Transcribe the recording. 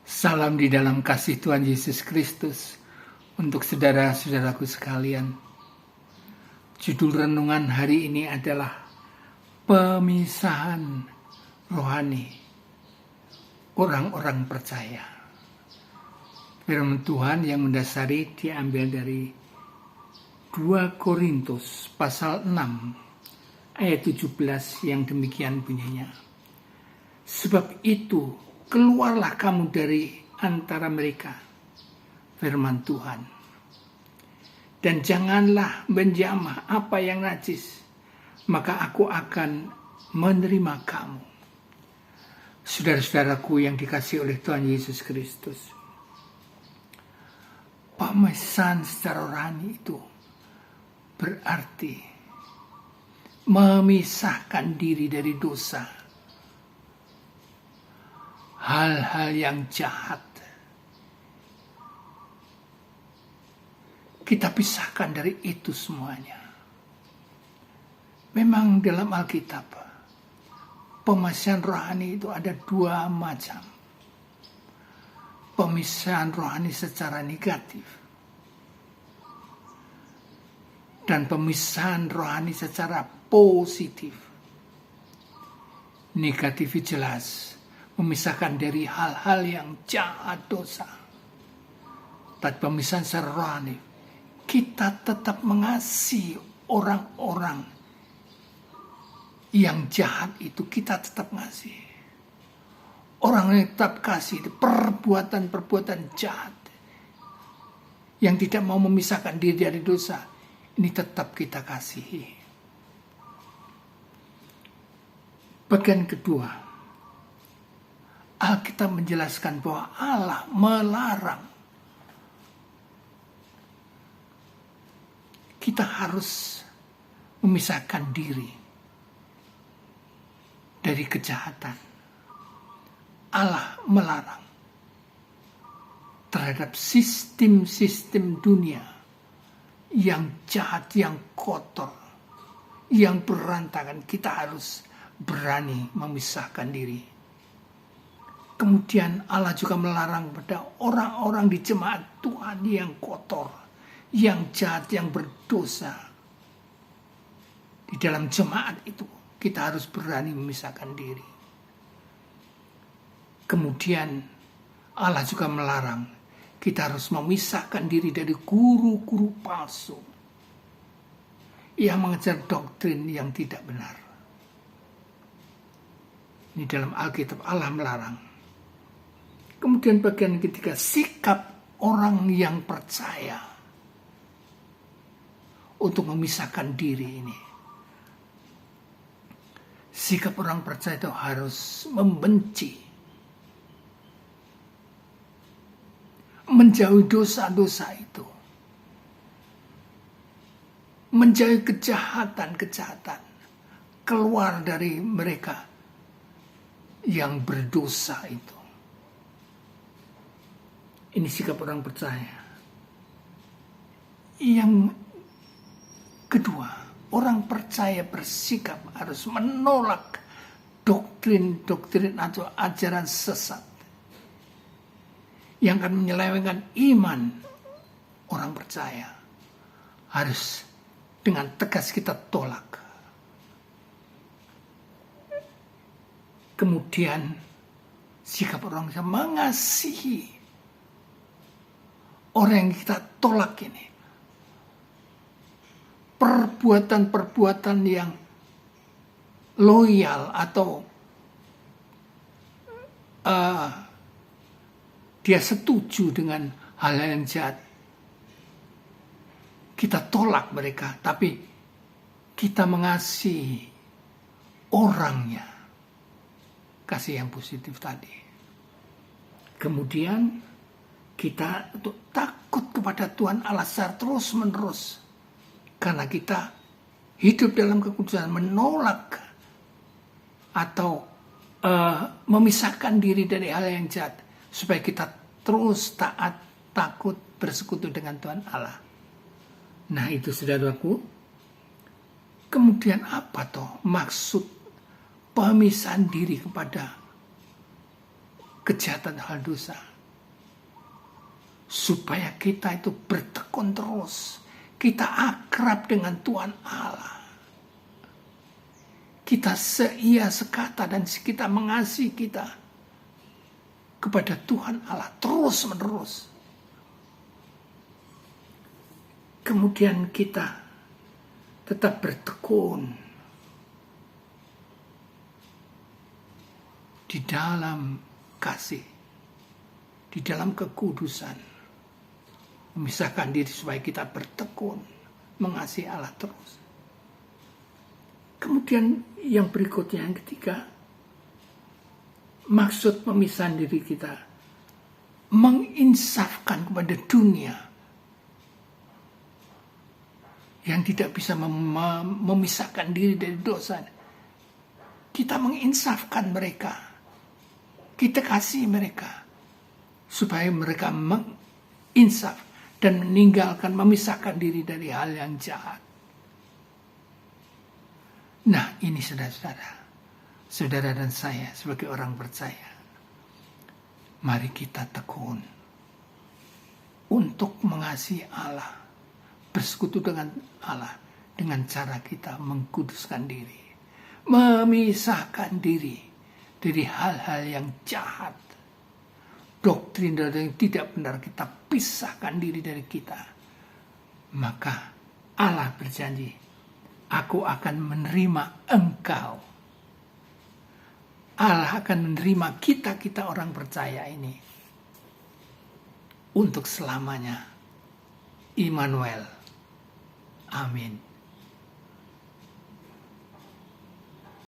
Salam di dalam kasih Tuhan Yesus Kristus untuk saudara-saudaraku sekalian. Judul renungan hari ini adalah pemisahan rohani orang-orang percaya. Firman Tuhan yang mendasari diambil dari 2 Korintus pasal 6 ayat 17 yang demikian bunyinya. Sebab itu keluarlah kamu dari antara mereka, firman Tuhan. Dan janganlah menjamah apa yang najis, maka aku akan menerima kamu. Saudara-saudaraku yang dikasihi oleh Tuhan Yesus Kristus. Pemisahan secara rohani itu berarti memisahkan diri dari dosa, hal-hal yang jahat. Kita pisahkan dari itu semuanya. Memang dalam Alkitab, pemisahan rohani itu ada 2 macam. Pemisahan rohani secara negatif dan pemisahan rohani secara positif. Negatif jelas memisahkan dari hal-hal yang jahat, dosa. Tapi pemisahan secara rohani, kita tetap mengasihi orang-orang yang jahat itu, kita tetap mengasihi. Orang yang tetap kasih perbuatan-perbuatan jahat yang tidak mau memisahkan diri dari dosa, ini tetap kita kasihi. Bagian kedua, Alkitab menjelaskan bahwa Allah melarang kita harus memisahkan diri dari kejahatan. Allah melarang terhadap sistem-sistem dunia yang jahat, yang kotor, yang berantakan. Kita harus berani memisahkan diri. Kemudian Allah juga melarang pada orang-orang di jemaat Tuhan yang kotor, yang jahat, yang berdosa. Di dalam jemaat itu kita harus berani memisahkan diri. Kemudian Allah juga melarang kita harus memisahkan diri dari guru-guru palsu yang mengejar doktrin yang tidak benar. Ini dalam Alkitab Allah melarang. Kemudian bagian ketiga, sikap orang yang percaya untuk memisahkan diri ini. Sikap orang percaya itu harus membenci, menjauhi dosa-dosa itu, menjauhi kejahatan-kejahatan, keluar dari mereka yang berdosa itu. Ini sikap orang percaya. Yang kedua, orang percaya bersikap harus menolak doktrin-doktrin atau ajaran sesat yang akan menyelewengkan iman orang percaya. Harus dengan tegas kita tolak. Kemudian sikap orang bisa mengasihi orang yang kita tolak ini. Perbuatan-perbuatan yang loyal atau dia setuju dengan hal-hal yang jahat, kita tolak mereka, tapi kita mengasihi orangnya. Kasih yang positif tadi. Kemudian kita untuk takut kepada Tuhan Allah secara terus-menerus. Karena kita hidup dalam kekudusan, menolak atau memisahkan diri dari hal yang jahat, supaya kita terus taat, takut, bersekutu dengan Tuhan Allah. Nah itu saudaraku. Kemudian apa toh maksud pemisahan diri kepada kejahatan hal dosa? supaya kita itu bertekun terus. Kita akrab dengan Tuhan Allah. Kita seia sekata dan kita mengasihi kita kepada Tuhan Allah terus menerus. Kemudian kita tetap bertekun di dalam kasih, di dalam kekudusan, memisahkan diri supaya kita bertekun mengasihi Allah terus. Kemudian yang berikutnya, yang ketiga, maksud memisahkan diri kita, menginsafkan kepada dunia yang tidak bisa memisahkan diri dari dosa. Kita menginsafkan mereka, kita kasih mereka, supaya mereka menginsaf dan meninggalkan, memisahkan diri dari hal yang jahat. Nah, ini saudara dan saya sebagai orang percaya, mari kita tekun untuk mengasihi Allah, bersekutu dengan Allah dengan cara kita mengkuduskan diri, memisahkan diri dari hal-hal yang jahat, doktrin yang tidak benar, kita pisahkan diri dari kita. Maka Allah berjanji, aku akan menerima engkau. Allah akan menerima kita orang percaya ini untuk selamanya. Immanuel. Amin.